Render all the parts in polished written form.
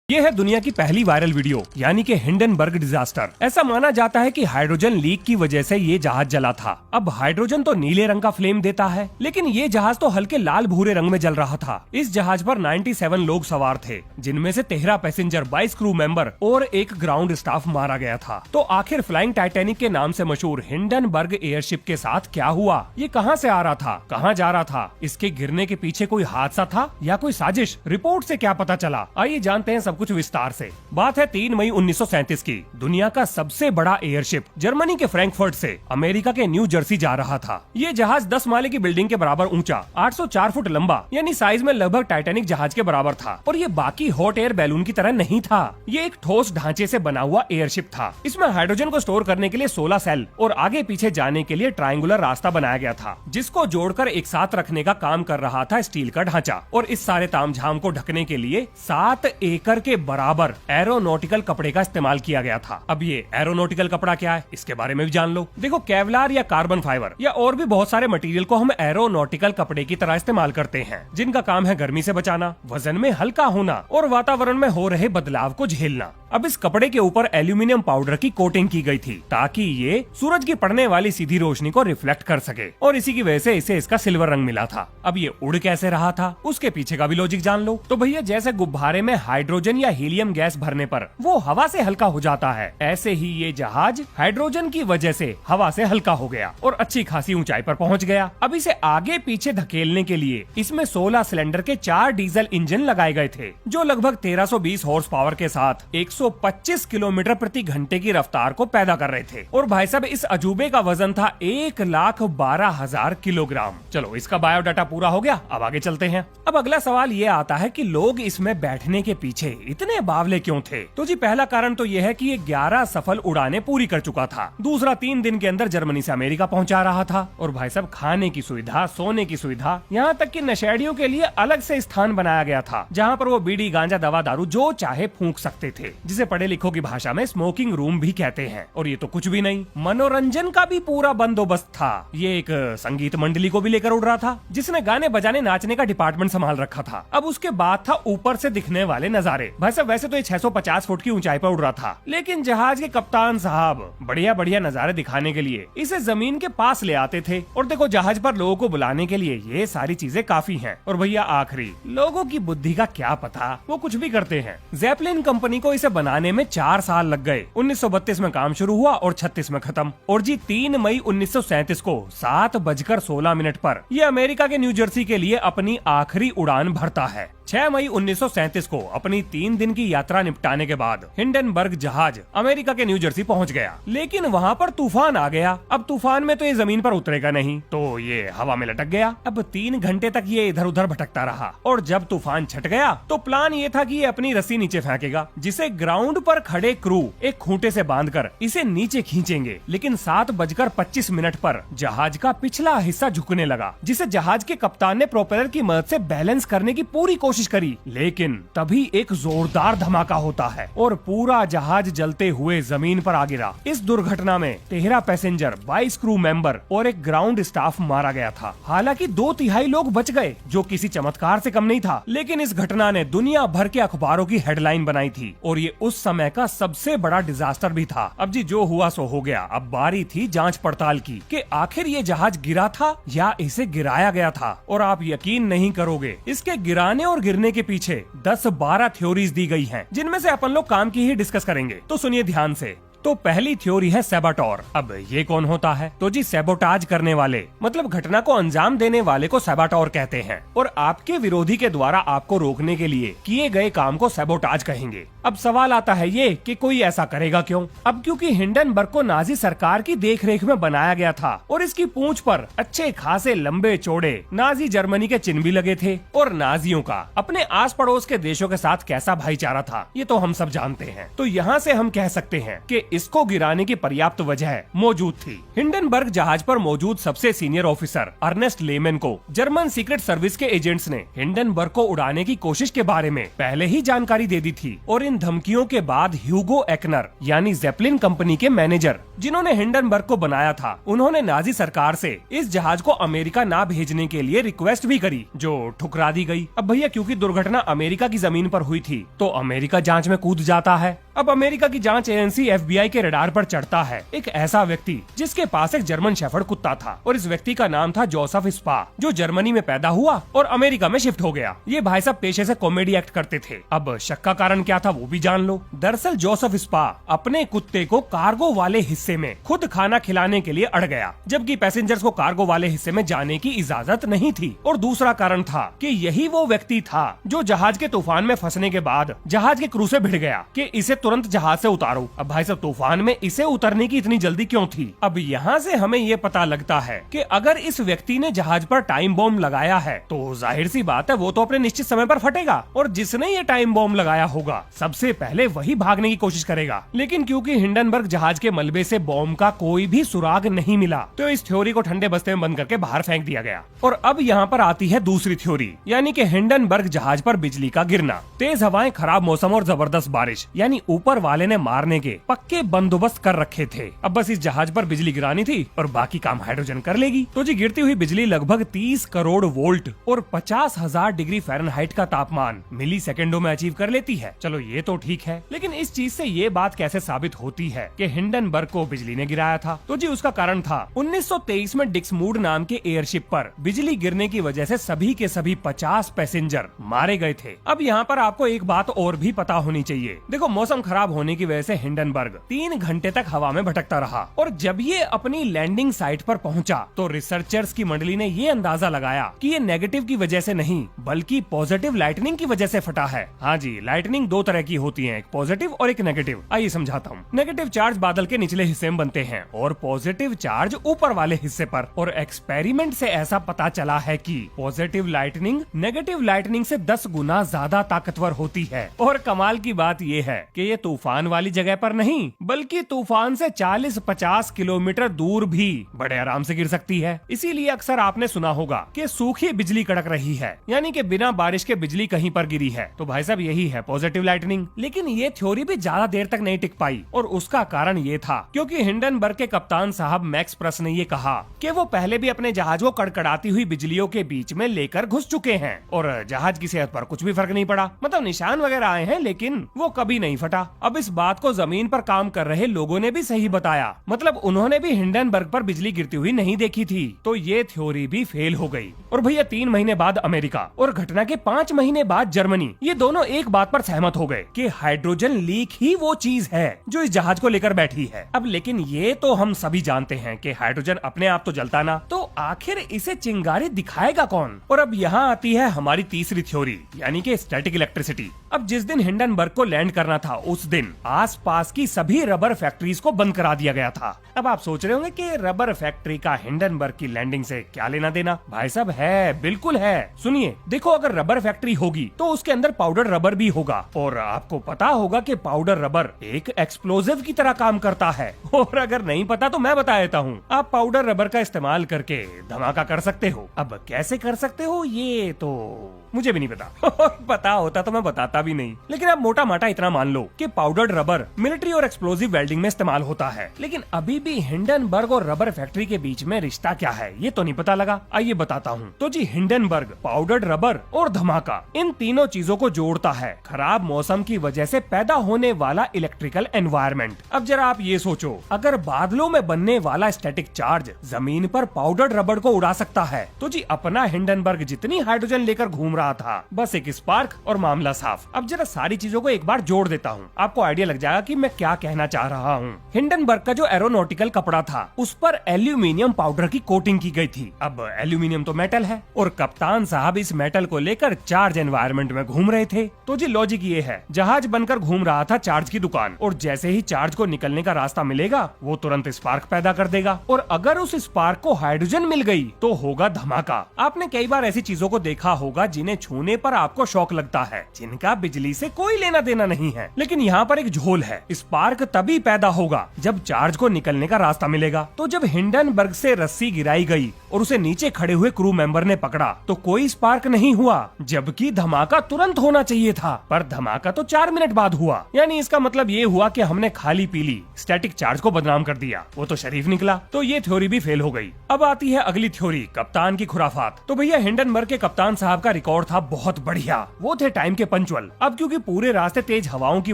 ये है दुनिया की पहली वायरल वीडियो यानी कि हिंडनबर्ग डिजास्टर। ऐसा माना जाता है कि हाइड्रोजन लीक की वजह से ये जहाज जला था। अब हाइड्रोजन तो नीले रंग का फ्लेम देता है, लेकिन ये जहाज तो हल्के लाल भूरे रंग में जल रहा था। इस जहाज पर 97 लोग सवार थे, जिनमें से 13 पैसेंजर, 22 क्रू मेंबर और एक ग्राउंड स्टाफ मारा गया था। तो आखिर फ्लाइंग टाइटैनिक के नाम से मशहूर हिंडनबर्ग एयरशिप के साथ क्या हुआ? ये कहाँ से आ रहा था, कहाँ जा रहा था? इसके गिरने के पीछे कोई हादसा था या कोई साजिश? रिपोर्ट से क्या पता चला? आइए जानते हैं सब कुछ विस्तार से। बात है 3 मई 1937 की। दुनिया का सबसे बड़ा एयरशिप जर्मनी के फ्रैंकफर्ट से अमेरिका के न्यू जर्सी जा रहा था। ये जहाज 10 माले की बिल्डिंग के बराबर ऊंचा, 804 फुट लंबा, यानी साइज में लगभग टाइटैनिक जहाज के बराबर था। और ये बाकी हॉट एयर बैलून की तरह नहीं था। ये एक ठोस ढांचे से बना हुआ एयरशिप था। इसमें हाइड्रोजन को स्टोर करने के लिए 16 सेल और आगे पीछे जाने के लिए ट्रायंगुलर रास्ता बनाया गया था, जिसको जोड़कर एक साथ रखने का काम कर रहा था स्टील का ढांचा। और इस सारे तामझाम को ढकने के लिए 7 एकड़ के बराबर एरोनॉटिकल कपड़े का इस्तेमाल किया गया था। अब ये एरोनॉटिकल कपड़ा क्या है, इसके बारे में भी जान लो। देखो, केवलार या कार्बन फाइबर या और भी बहुत सारे मटेरियल को हम एरोनॉटिकल कपड़े की तरह इस्तेमाल करते हैं, जिनका काम है गर्मी से बचाना, वजन में हल्का होना और वातावरण में हो रहे बदलाव को झेलना। अब इस कपड़े के ऊपर एल्यूमिनियम पाउडर की कोटिंग की गई थी, ताकि ये सूरज की पड़ने वाली सीधी रोशनी को रिफ्लेक्ट कर सके, और इसी की वजह से इसे इसका सिल्वर रंग मिला था। अब ये उड़ कैसे रहा था, उसके पीछे का भी लॉजिक जान लो। तो भैया, जैसे गुब्बारे में हाइड्रोजन या हीलियम गैस भरने पर वो हवा से हल्का हो जाता है, ऐसे ही ये जहाज हाइड्रोजन की वजह से हवा से हल्का हो गया और अच्छी खासी ऊंचाई पर पहुंच गया। अब इसे आगे पीछे धकेलने के लिए इसमें 16 सिलेंडर के 4 डीजल इंजन लगाए गए थे, जो लगभग 1320 हॉर्स पावर के साथ 125 किलोमीटर प्रति घंटे की रफ्तार को पैदा कर रहे थे। और भाई साहब, इस अजूबे का वजन था 1,12,000 किलोग्राम। चलो, इसका बायोडाटा पूरा हो गया, अब आगे चलते हैं। अब अगला सवाल ये आता है कि लोग इसमें बैठने के पीछे इतने बावले क्यों थे? तो जी, पहला कारण तो यह है कि ये 11 सफल उड़ानें पूरी कर चुका था। दूसरा, 3 दिन के अंदर जर्मनी से अमेरिका पहुंचा रहा था। और भाई साहब, खाने की सुविधा, सोने की सुविधा, यहाँ तक कि नशेड़ियों के लिए अलग से स्थान बनाया गया था, जहाँ पर वो बीड़ी, गांजा, दवा, दारू जो चाहे फूंक सकते थे, जिसे पढ़े लिखों की भाषा में स्मोकिंग रूम भी कहते हैं। और ये तो कुछ भी नहीं, मनोरंजन का भी पूरा बंदोबस्त था। ये एक संगीत मंडली को भी लेकर उड़ रहा था, जिसने गाने बजाने, नाचने का डिपार्टमेंट संभाल रखा था। अब उसके बाद था ऊपर से दिखने वाले नजारे। भाई साहब, वैसे तो ये 650 फुट की ऊंचाई पर उड़ रहा था, लेकिन जहाज के कप्तान साहब बढ़िया बढ़िया नजारे दिखाने के लिए इसे जमीन के पास ले आते थे। और देखो, जहाज पर लोगों को बुलाने के लिए ये सारी चीजें काफी हैं। और भैया आखिरी, लोगों की बुद्धि का क्या पता, वो कुछ भी करते हैं। ज़ेपेलिन कंपनी को इसे बनाने में 4 साल लग गए। 1932 में काम शुरू हुआ और 36 में खत्म। और जी, 3 मई 1937 को 7:16 पर ये अमेरिका के न्यू जर्सी के लिए अपनी आखिरी उड़ान भरता है। 6 मई 1937 को अपनी 3 दिन की यात्रा निपटाने के बाद हिंडनबर्ग जहाज अमेरिका के न्यू जर्सी पहुंच गया। लेकिन वहां पर तूफान आ गया। अब तूफान में तो ये जमीन पर उतरेगा नहीं, तो ये हवा में लटक गया। अब 3 घंटे तक ये इधर उधर भटकता रहा। और जब तूफान छट गया तो प्लान ये था कि ये अपनी रस्सी नीचे फेंकेगा, जिसे ग्राउंड पर खड़े क्रू एक खूंटे से बांधकर इसे नीचे खींचेंगे। लेकिन 7:25 पर जहाज का पिछला हिस्सा झुकने लगा, जिसे जहाज के कप्तान ने प्रोपेलर की मदद से बैलेंस करने की पूरी कोशिश करी। लेकिन तभी एक जोरदार धमाका होता है और पूरा जहाज जलते हुए जमीन पर आ गिरा। इस दुर्घटना में 13 पैसेंजर, 22 क्रू मेंबर और एक ग्राउंड स्टाफ मारा गया था। हालांकि 2/3 लोग बच गए, जो किसी चमत्कार से कम नहीं था। लेकिन इस घटना ने दुनिया भर के अखबारों की हेडलाइन बनाई थी और ये उस समय का सबसे बड़ा डिजास्टर भी था। अब जी, जो हुआ सो हो गया। अब बारी थी जांच पड़ताल की कि आखिर ये जहाज गिरा था या इसे गिराया गया था। और आप यकीन नहीं करोगे, इसके गिराने और गिरने के पीछे 10-12 थ्योरीज दी गई हैं, जिनमें से अपन लोग काम की ही डिस्कस करेंगे। तो सुनिए ध्यान से। तो पहली थ्योरी है सैबोटोर। अब ये कौन होता है? तो जी, सैबोटाज करने वाले, मतलब घटना को अंजाम देने वाले को सैबोटोर कहते हैं। और आपके विरोधी के द्वारा आपको रोकने के लिए किए गए काम को सैबोटाज कहेंगे। अब सवाल आता है ये कि कोई ऐसा करेगा क्यों? अब क्योंकि हिंडनबर्ग को नाजी सरकार की देखरेख में बनाया गया था और इसकी पूंछ पर अच्छे खासे लंबे चौड़े नाजी जर्मनी के चिन्ह भी लगे थे। और नाजियों का अपने आस पड़ोस के देशों के साथ कैसा भाईचारा था, ये तो हम सब जानते हैं। तो यहाँ से हम कह सकते हैं कि इसको गिराने की पर्याप्त वजह मौजूद थी। हिंडनबर्ग जहाज पर मौजूद सबसे सीनियर ऑफिसर अर्नेस्ट लेमन को जर्मन सीक्रेट सर्विस के एजेंट्स ने हिंडनबर्ग को उड़ाने की कोशिश के बारे में पहले ही जानकारी दे दी थी और इन धमकियों के बाद ह्यूगो एक्नर यानी जेपलिन कंपनी के मैनेजर जिन्होंने हिंडनबर्ग को बनाया था, उन्होंने नाजी सरकार से इस जहाज को अमेरिका ना भेजने के लिए रिक्वेस्ट भी करी, जो ठुकरा दी गई। अब भैया क्योंकि दुर्घटना अमेरिका की जमीन पर हुई थी तो अमेरिका जांच में कूद जाता है। अब अमेरिका की जांच एजेंसी FBI के रडार पर चढ़ता है एक ऐसा व्यक्ति जिसके पास एक जर्मन शेफर्ड कुत्ता था और इस व्यक्ति का नाम था जोसेफ स्पा, जो जर्मनी में पैदा हुआ और अमेरिका में शिफ्ट हो गया। ये भाई साहब पेशे से कॉमेडी एक्ट करते थे। अब शक का कारण क्या था वो भी जान लो। दरअसल जोसेफ स्पा अपने कुत्ते को कार्गो वाले हिस्से में खुद खाना खिलाने के लिए अड़ गया, जबकि पैसेंजर्स को कार्गो वाले हिस्से में जाने की इजाजत नहीं थी। और दूसरा कारण था कि यही वो व्यक्ति था जो जहाज के तूफान में फंसने के बाद जहाज के क्रू से भिड़ गया कि इसे तुरंत जहाज से उतारो। अब भाई साहब तूफान में इसे उतरने की इतनी जल्दी क्यों थी? अब यहाँ से हमें ये पता लगता है कि अगर इस व्यक्ति ने जहाज पर टाइम बॉम्ब लगाया है तो जाहिर सी बात है वो तो अपने निश्चित समय पर फटेगा और जिसने ये टाइम बॉम्ब लगाया होगा सबसे पहले वही भागने की कोशिश करेगा। लेकिन क्योंकि हिंडनबर्ग जहाज के मलबे से बॉम्ब का कोई भी सुराग नहीं मिला तो इस थ्योरी को ठंडे बस्ते में बंद करके बाहर फेंक दिया गया। और अब यहाँ पर आती है दूसरी थ्योरी, यानी कि हिंडनबर्ग जहाज पर बिजली का गिरना, तेज हवाएं, खराब मौसम और जबरदस्त बारिश, यानी ऊपर वाले ने मारने के पक्के बंदोबस्त कर रखे थे। अब बस इस जहाज पर बिजली गिरानी थी और बाकी काम हाइड्रोजन कर लेगी। तो जी गिरती हुई बिजली लगभग 30 करोड़ वोल्ट और 50,000 डिग्री फ़ारेनहाइट का तापमान मिली सेकेंडों में अचीव कर लेती है। चलो ये तो ठीक है, लेकिन इस चीज से ये बात कैसे साबित होती है कि हिंडनबर्ग को बिजली ने गिराया था? तो जी उसका कारण था 1923 में डिक्समूड नाम के एयरशिप पर बिजली गिरने की वजह से सभी के सभी 50 पैसेंजर मारे गए थे। अब यहाँ पर आपको एक बात और भी पता होनी चाहिए। देखो मौसम खराब होने की वजह से हिंडनबर्ग 3 घंटे तक हवा में भटकता रहा और जब ये अपनी लैंडिंग साइट पर पहुंचा तो रिसर्चर्स की मंडली ने ये अंदाजा लगाया कि ये नेगेटिव की वजह से नहीं बल्कि पॉजिटिव लाइटनिंग की वजह से फटा है। हाँ जी, लाइटनिंग दो तरह की होती है, एक पॉजिटिव और एक नेगेटिव। आइए समझाता हूँ। नेगेटिव चार्ज बादल के निचले हिस्से में बनते हैं और पॉजिटिव चार्ज ऊपर वाले हिस्से पर। और एक्सपेरिमेंट से ऐसा पता चला है कि पॉजिटिव लाइटनिंग नेगेटिव लाइटनिंग से 10 गुना ज्यादा ताकतवर होती है। और कमाल की बात ये है कि ये तूफान वाली जगह पर नहीं बल्कि तूफान से 40-50 किलोमीटर दूर भी बड़े आराम से गिर सकती है। इसीलिए अक्सर आपने सुना होगा कि सूखी बिजली कड़क रही है, यानी कि बिना बारिश के बिजली कहीं पर गिरी है। तो भाई साहब यही है पॉजिटिव लाइटनिंग। लेकिन ये थ्योरी भी ज्यादा देर तक नहीं टिक पाई और उसका कारण ये था क्योंकि हिंडनबर्ग के कप्तान साहब मैक्स प्रस ने ये कहा कि वो पहले भी अपने जहाज को कड़कड़ाती हुई बिजलियों के बीच में लेकर घुस चुके हैं और जहाज की सेहत पर कुछ भी फर्क नहीं पड़ा। मतलब निशान वगैरह आए हैं लेकिन वो कभी नहीं फटा। अब इस बात को जमीन पर काम कर रहे लोगों ने भी सही बताया, मतलब उन्होंने भी हिंडनबर्ग पर बिजली गिरती हुई नहीं देखी थी। तो ये थ्योरी भी फेल हो गई। और भैया 3 महीने बाद अमेरिका और घटना के 5 महीने बाद जर्मनी, ये दोनों एक बात पर सहमत हो गए कि हाइड्रोजन लीक ही वो चीज है जो इस जहाज को लेकर बैठी है। अब लेकिन ये तो हम सभी जानते हैं कि हाइड्रोजन अपने आप तो जलता ना, तो आखिर इसे चिंगारी दिखाएगा कौन? और अब यहाँ आती है हमारी तीसरी थ्योरी, यानी कि स्टैटिक इलेक्ट्रिसिटी। अब जिस दिन हिंडनबर्ग को लैंड करना था उस दिन आसपास की सभी रबर फैक्ट्रीज को बंद करा दिया गया था। अब आप सोच रहे होंगे कि रबर फैक्ट्री का हिंडनबर्ग की लैंडिंग से क्या लेना देना? भाई साहब है, बिल्कुल है। सुनिए, देखो अगर रबर फैक्ट्री होगी तो उसके अंदर पाउडर रबर भी होगा और आपको पता होगा कि पाउडर रबर एक एक्सप्लोजिव की तरह काम करता है। और अगर नहीं पता तो मैं बता देता हूँ, आप पाउडर रबर का इस्तेमाल करके धमाका कर सकते हो। अब कैसे कर सकते हो ये तो मुझे भी नहीं पता। पता होता तो मैं बताता भी नहीं, लेकिन आप मोटा माटा इतना मान लो कि पाउडर्ड रबर मिलिट्री और एक्सप्लोजिव वेल्डिंग में इस्तेमाल होता है। लेकिन अभी भी हिंडनबर्ग और रबर फैक्ट्री के बीच में रिश्ता क्या है ये तो नहीं पता लगा। आइए बताता हूँ। तो जी हिंडनबर्ग, पाउडर्ड रबर और धमाका, इन तीनों चीजों को जोड़ता है खराब मौसम की वजह से पैदा होने वाला इलेक्ट्रिकल एनवायरनमेंट। अब जरा आप ये सोचो, अगर बादलों में बनने वाला स्टैटिक चार्ज जमीन पर पाउडर्ड रबर को उड़ा सकता है तो जी अपना हिंडनबर्ग जितनी हाइड्रोजन लेकर घूम रहा था, बस एक स्पार्क और मामला साफ। अब जरा सारी चीजों को एक बार जोड़ देता हूँ, आपको आइडिया लग जाएगा कि मैं क्या कहना चाह रहा हूँ। हिंडनबर्ग का जो एरोनॉटिकल कपड़ा था उस पर एल्यूमिनियम पाउडर की कोटिंग की गई थी। अब एल्यूमिनियम तो मेटल है और कप्तान साहब इस मेटल को लेकर चार्ज एनवायरनमेंट में घूम रहे थे। तो जी लॉजिक ये है, जहाज बनकर घूम रहा था चार्ज की दुकान और जैसे ही चार्ज को निकलने का रास्ता मिलेगा वो तुरंत स्पार्क पैदा कर देगा और अगर उस स्पार्क को हाइड्रोजन मिल गई तो होगा धमाका। आपने कई बार ऐसी चीजों को देखा होगा जिन्हें छूने पर आपको शॉक लगता है, जिनका बिजली से कोई लेना देना नहीं है, लेकिन लेकिन यहाँ पर एक झोल है, स्पार्क तभी पैदा होगा जब चार्ज को निकलने का रास्ता मिलेगा। तो जब हिंडनबर्ग से रस्सी गिराई गई और उसे नीचे खड़े हुए क्रू मेंबर ने पकड़ा तो कोई स्पार्क नहीं हुआ, जबकि धमाका तुरंत होना चाहिए था, पर धमाका तो 4 मिनट बाद हुआ। यानी इसका मतलब ये हुआ कि हमने खाली पीली स्टैटिक चार्ज को बदनाम कर दिया, वो तो शरीफ निकला। तो ये थ्योरी भी फेल हो गई। अब आती है अगली थ्योरी, कप्तान की खुराफात। तो भैया हिंडनबर्ग के कप्तान साहब का रिकॉर्ड था बहुत बढ़िया, वो थे टाइम के पंचुअल। अब क्योंकि पूरे रास्ते तेज हवाओं की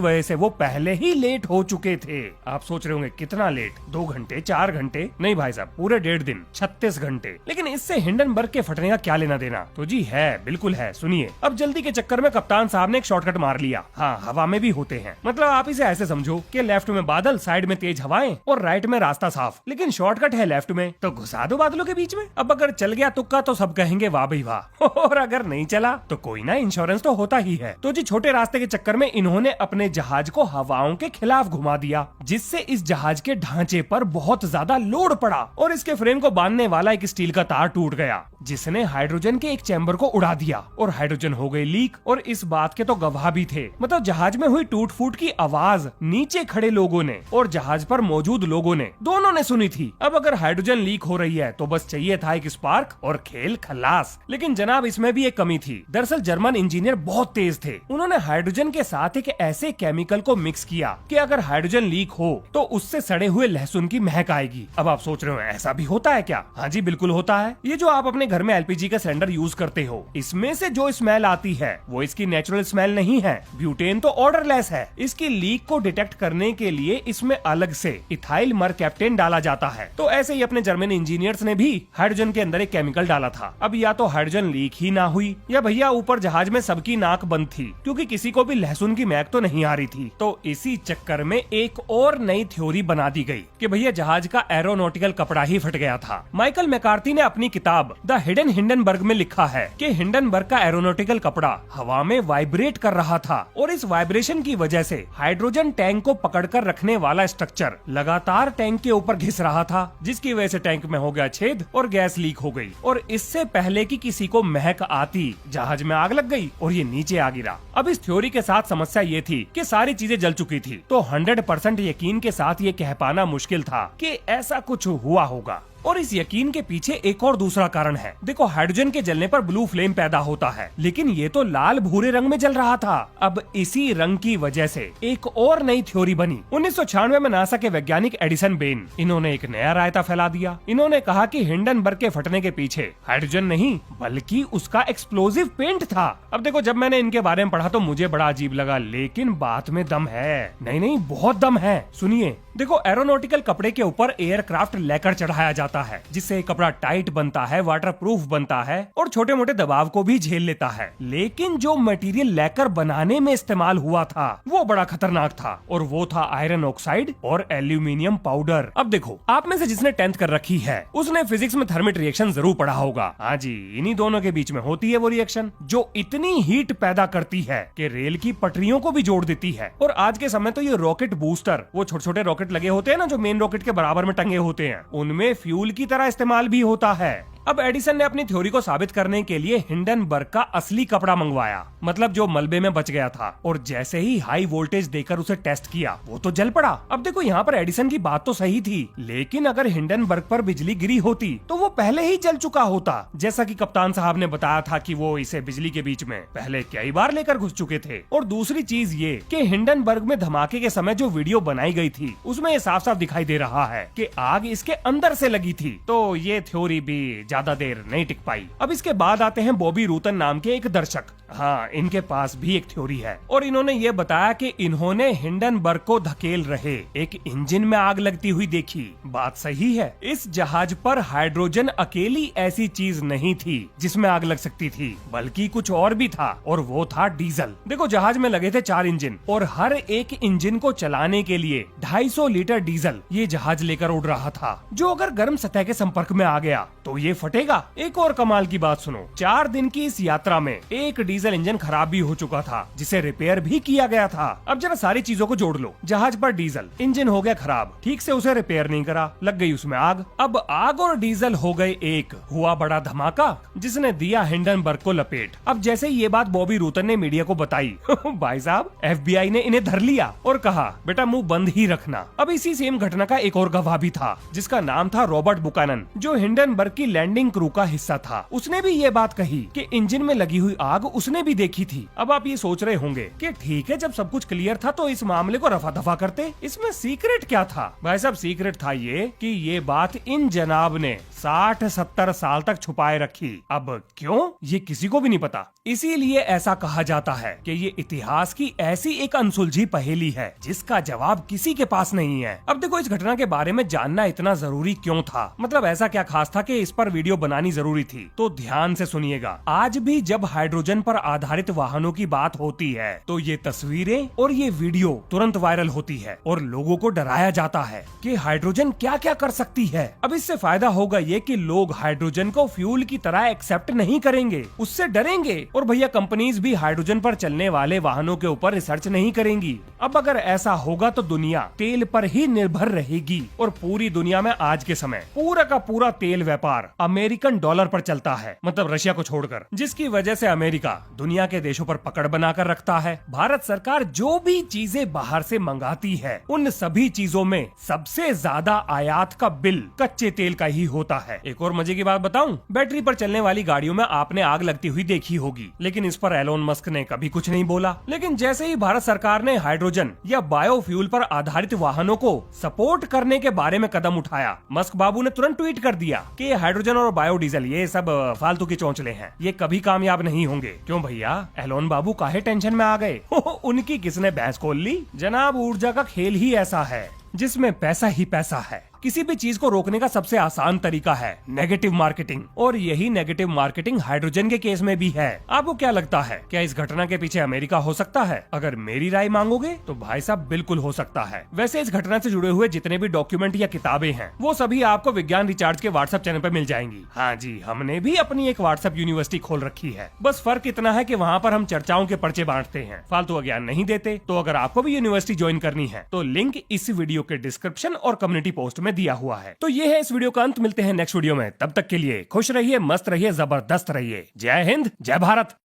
वजह से वो पहले ही लेट हो चुके थे। आप सोच रहे होंगे कितना लेट, 2 घंटे 4 घंटे? नहीं भाई साहब, पूरे 1.5 दिन, 36 घंटे। लेकिन इससे हिंडनबर्ग के फटने का क्या लेना देना? तो जी है, बिल्कुल है, सुनिए। अब जल्दी के चक्कर में कप्तान साहब ने एक शॉर्टकट मार लिया। हाँ, हवा में भी होते हैं। मतलब आप इसे ऐसे समझो कि लेफ्ट में बादल, साइड में तेज हवाएं और राइट में रास्ता साफ, लेकिन शॉर्टकट है लेफ्ट में, तो घुसा दो बादलों के बीच में। अब अगर चल गया तुक्का तो सब कहेंगे वाह भाई वाह, और अगर नहीं चला तो कोई ना, इंश्योरेंस तो होता ही है। तो जी छोटे रास्ते के चक्कर में इन्होंने अपने जहाज को हवाओं के खिलाफ घुमा दिया, जिससे इस जहाज के ढांचे पर बहुत ज्यादा लोड पड़ा और इसके फ्रेम को बांधने वाला एक स्टील का तार टूट गया, जिसने हाइड्रोजन के एक चैम्बर को उड़ा दिया और हाइड्रोजन हो गई लीक। और इस बात के तो गवाह भी थे। मतलब जहाज में हुई टूट फूट की आवाज नीचे खड़े लोगों ने और जहाज पर मौजूद लोगों ने, दोनों ने सुनी थी। अब अगर हाइड्रोजन लीक हो रही है तो बस चाहिए था एक स्पार्क और खेल खलास। लेकिन जनाब इसमें भी एक कमी थी। दरअसल जर्मन इंजीनियर बहुत तेज थे। उन्होंने हाइड्रोजन के साथ एक ऐसे केमिकल को मिक्स किया कि अगर हाइड्रोजन लीक हो तो उससे सड़े हुए लहसुन की महक आएगी। अब आप सोच रहे हो ऐसा भी होता है क्या? हाँ जी बिल्कुल होता है। ये जो आप अपने घर में एलपीजी का सिलेंडर यूज करते हो, इसमें से जो स्मेल आती है वो इसकी नेचुरल स्मेल नहीं है। ब्यूटेन तो ऑर्डरलेस है। इसकी लीक को डिटेक्ट करने के लिए इसमें अलग से इथाइल मरकैप्टेन डाला जाता है। तो ऐसे ही अपने जर्मन इंजीनियर्स ने भी हाइड्रोजन के अंदर एक केमिकल डाला था। अब या तो हाइड्रोजन लीक ही ना हुई या भैया ऊपर जहाज में सबकी नाक बंद थी, क्योंकि किसी को भी लहसुन की महक तो नहीं आ रही थी। तो इसी चक्कर में एक और नई थ्योरी बना दी गई कि भैया जहाज का एरोनॉटिकल कपड़ा ही फट गया था। माइकल मैकार्थी ने अपनी किताब द हिडन हिंडनबर्ग में लिखा है कि हिंडनबर्ग का एरोनॉटिकल कपड़ा हवा में वाइब्रेट कर रहा था और इस वाइब्रेशन की वजह से हाइड्रोजन टैंक को पकड़कर रखने वाला स्ट्रक्चर लगातार टैंक के ऊपर घिस रहा था, जिसकी वजह से टैंक में हो गया छेद और गैस लीक हो गई। और इससे पहले कि किसी को महक आती, जहाज में आग लग गई और ये नीचे आ गिरा। अब इस थ्योरी के साथ समस्या ये थी कि सारी चीजें जल चुकी थी, तो 100% यकीन के साथ ये कह पाना मुश्किल था कि ऐसा कुछ हुआ होगा। और इस यकीन के पीछे एक और दूसरा कारण है। देखो हाइड्रोजन के जलने पर ब्लू फ्लेम पैदा होता है, लेकिन ये तो लाल भूरे रंग में जल रहा था। अब इसी रंग की वजह से एक और नई थ्योरी बनी। 1996 में नासा के वैज्ञानिक एडिसन बेन, इन्होंने एक नया रायता फैला दिया। इन्होंने कहा कि हिंडनबर्ग के फटने के पीछे हाइड्रोजन नहीं बल्कि उसका एक्सप्लोजिव पेंट था। अब देखो जब मैंने इनके बारे में पढ़ा तो मुझे बड़ा अजीब लगा, लेकिन बात में दम है। नहीं बहुत दम है। सुनिए, देखो एरोनॉटिकल कपड़े के ऊपर एयरक्राफ्ट लैकर चढ़ाया जाता है, जिससे कपड़ा टाइट बनता है, वाटरप्रूफ बनता है और छोटे मोटे दबाव को भी झेल लेता है। लेकिन जो मटेरियल लैकर बनाने में इस्तेमाल हुआ था वो बड़ा खतरनाक था, और वो था आयरन ऑक्साइड और एल्यूमिनियम पाउडर। अब देखो आप में से जिसने 10th कर रखी है उसने फिजिक्स में थर्मिट रिएक्शन जरूर पढ़ा होगा। हाँ जी, इन्हीं दोनों के बीच में होती है वो रिएक्शन जो इतनी हीट पैदा करती है कि रेल की पटरियों को भी जोड़ देती है। और आज के समय तो ये रॉकेट बूस्टर, वो छोटे छोटे रॉकेट लगे होते हैं ना जो मेन रॉकेट के बराबर में टंगे होते हैं, उनमें फ्यूल की तरह इस्तेमाल भी होता है। अब एडिसन ने अपनी थ्योरी को साबित करने के लिए हिंडनबर्ग का असली कपड़ा मंगवाया, मतलब जो मलबे में बच गया था, और जैसे ही हाई वोल्टेज देकर उसे टेस्ट किया वो तो जल पड़ा। अब देखो यहाँ पर एडिसन की बात तो सही थी, लेकिन अगर हिंडनबर्ग पर बिजली गिरी होती तो वो पहले ही जल चुका होता, जैसा कि कप्तान साहब ने बताया था कि वो इसे बिजली के बीच में पहले कई बार लेकर घुस चुके थे। और दूसरी चीज ये कि हिंडनबर्ग में धमाके के समय जो वीडियो बनाई गई थी उसमें ये साफ साफ दिखाई दे रहा है कि आग इसके अंदर से लगी थी। तो ये थ्योरी भी ज्यादा देर नहीं टिक पाई। अब इसके बाद आते हैं बॉबी रूतन नाम के एक दर्शक। हाँ, इनके पास भी एक थ्योरी है और इन्होंने ये बताया कि इन्होंने हिंडनबर्ग को धकेल रहे एक इंजन में आग लगती हुई देखी। बात सही है, इस जहाज पर हाइड्रोजन अकेली ऐसी चीज नहीं थी जिसमें आग लग सकती थी, बल्कि कुछ और भी था, और वो था डीजल। देखो जहाज में लगे थे 4 इंजन और हर एक इंजन को चलाने के लिए 250 लीटर डीजल ये जहाज लेकर उड़ रहा था, जो अगर गर्म सतह के संपर्क में आ गया तो ये फटेगा। एक और कमाल की बात सुनो, 4 दिन की इस यात्रा में एक डीजल इंजन खराब भी हो चुका था, जिसे रिपेयर भी किया गया था। अब जरा सारी चीजों को जोड़ लो, जहाज पर डीजल, इंजन हो गया खराब, ठीक से उसे रिपेयर नहीं करा, लग गई उसमें आग। अब आग और डीजल हो गए एक, हुआ बड़ा धमाका जिसने दिया हिंडनबर्ग को लपेट। अब जैसे ये बात बॉबी रूतन ने मीडिया को बताई भाई साहब FBI ने इन्हें धर लिया और कहा बेटा मुंह बंद ही रखना। अब इसी सेम घटना का एक और गवाह भी था, जिसका नाम था रॉबर्ट बुकानन, जो हिंडनबर्ग की लैंडिंग क्रू का हिस्सा था। उसने भी ये बात कही कि इंजन में लगी हुई आग उसने भी देखी थी। अब आप ये सोच रहे होंगे कि ठीक है, जब सब कुछ क्लियर था तो इस मामले को रफा दफा करते, इसमें सीक्रेट क्या था? भाई साहब सीक्रेट था ये कि ये बात इन जनाब ने 60-70 साल तक छुपाए रखी। अब क्यों, ये किसी को भी नहीं पता। इसीलिए ऐसा कहा जाता है कि ये इतिहास की ऐसी एक अनसुलझी पहेली है जिसका जवाब किसी के पास नहीं है। अब देखो, इस घटना के बारे में जानना इतना जरूरी क्यों था, मतलब ऐसा क्या खास था कि इस पर वीडियो बनानी जरूरी थी? तो ध्यान से सुनिएगा। आज भी जब हाइड्रोजन पर आधारित वाहनों की बात होती है तो ये तस्वीरें और ये वीडियो तुरंत वायरल होती है और लोगों को डराया जाता है कि हाइड्रोजन क्या क्या कर सकती है। अब इससे फायदा होगा ये कि लोग हाइड्रोजन को फ्यूल की तरह एक्सेप्ट नहीं करेंगे, उससे डरेंगे। और भैया कंपनीज भी हाइड्रोजन पर चलने वाले वाहनों के ऊपर रिसर्च नहीं करेंगी। अब अगर ऐसा होगा तो दुनिया तेल पर ही निर्भर रहेगी और पूरी दुनिया में आज के समय पूरा का पूरा तेल व्यापार अमेरिकन डॉलर पर चलता है, मतलब रशिया को छोड़कर, जिसकी वजह से अमेरिका दुनिया के देशों पर पकड़ बनाकर रखता है। भारत सरकार जो भी चीजें बाहर से मंगाती है उन सभी चीजों में सबसे ज्यादा आयात का बिल कच्चे तेल का ही होता है। एक और मजे की बात बताऊं, बैटरी पर चलने वाली गाड़ियों में आपने आग लगती हुई देखी होगी, लेकिन इस पर एलोन मस्क ने कभी कुछ नहीं बोला। लेकिन जैसे ही भारत सरकार ने हाइड्रोजन या बायोफ्यूल पर आधारित वाहनों को सपोर्ट करने के बारे में कदम उठाया, मस्क बाबू ने तुरंत ट्वीट कर दिया कि हाइड्रोजन और बायोडीजल ये सब फालतू के चौंचले हैं, ये कभी कामयाब नहीं होंगे। क्यों भैया, एलोन बाबू काहे टेंशन में आ गए? उनकी किसने भैंस खोल ली? जनाब, ऊर्जा का खेल ही ऐसा है जिसमें पैसा ही पैसा है। किसी भी चीज को रोकने का सबसे आसान तरीका है नेगेटिव मार्केटिंग, और यही नेगेटिव मार्केटिंग हाइड्रोजन के केस में भी है। आपको क्या लगता है, क्या इस घटना के पीछे अमेरिका हो सकता है? अगर मेरी राय मांगोगे तो भाई साहब बिल्कुल हो सकता है। वैसे इस घटना से जुड़े हुए जितने भी डॉक्यूमेंट या किताबें हैं वो सभी आपको विज्ञान रिचार्ज के व्हाट्सएप चैनल पर मिल जाएंगी। हाँ जी, हमने भी अपनी एक व्हाट्सएप यूनिवर्सिटी खोल रखी है। बस फर्क इतना है कि वहाँ पर हम चर्चाओं के पर्चे बांटते हैं, फालतू ज्ञान नहीं देते। तो अगर आपको भी यूनिवर्सिटी ज्वाइन करनी है तो लिंक इस वीडियो के डिस्क्रिप्शन और कम्युनिटी पोस्ट में दिया हुआ है। तो ये है इस वीडियो का अंत। मिलते हैं नेक्स्ट वीडियो में, तब तक के लिए खुश रहिए, मस्त रहिए, जबरदस्त रहिए। जय हिंद, जय भारत।